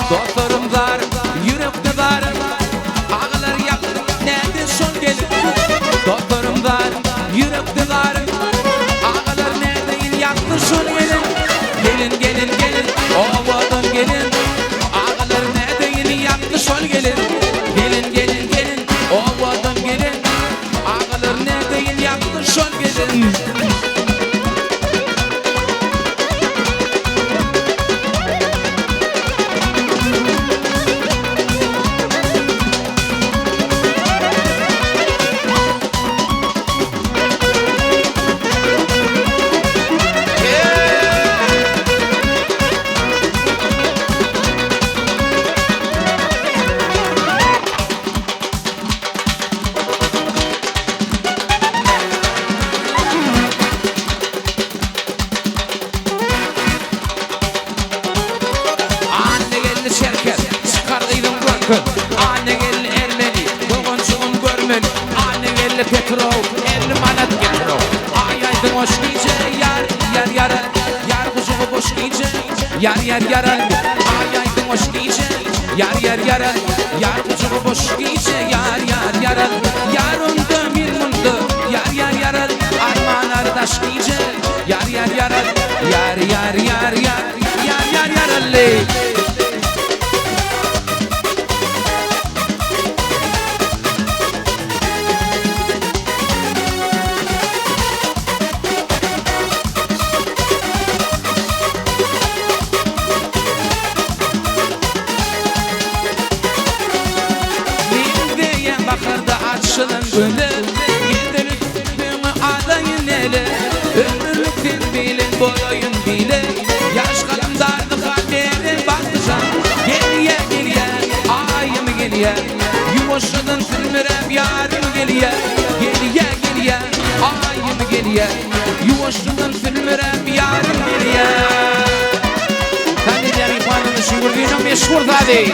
Dostlarım var, yürekte var. Ağlar yaptı, nerede son gelin? Dostlarım var, yürekte var. Ağlar nerede yaktı son gelin? Gelin gelin gelin, ovadan gelin. Ağlar nerede yaktı son gelin? Gelin gelin gelin, ovadan gelin. Ağlar nerede yaktı son gelin? Anne gelin Ermeni, doğuncuğum görmeli. Anne gelin Petrov, 50 manat Petrov. Ay aydın hoş giyce, yar yar yara. Yar kuzuğu boş giyce, yar yar yara. Ay aydın hoş giyce, yar yar yara. Yar kuzuğu boş giyce, yar yar yara. Yar undu bir mundu, yar yar yara. Arman ardaş giyce, yar yar yara. Yar yar yar yar, yar yar yaralı. Açılan gönül, yedirttim adayın ele. Ömürlükten bilin, boyayın bile. Yaş kalımdardı kaderin baktıcan. Geliye geliye, ayım geliye. Yuvuşadın sürmürem yarım geliye. Geliye geliye, ayım geliye. Yuvuşadın sürmürem yarım geliye. Sen de demin kanını şuurduğunun meşhur tabi.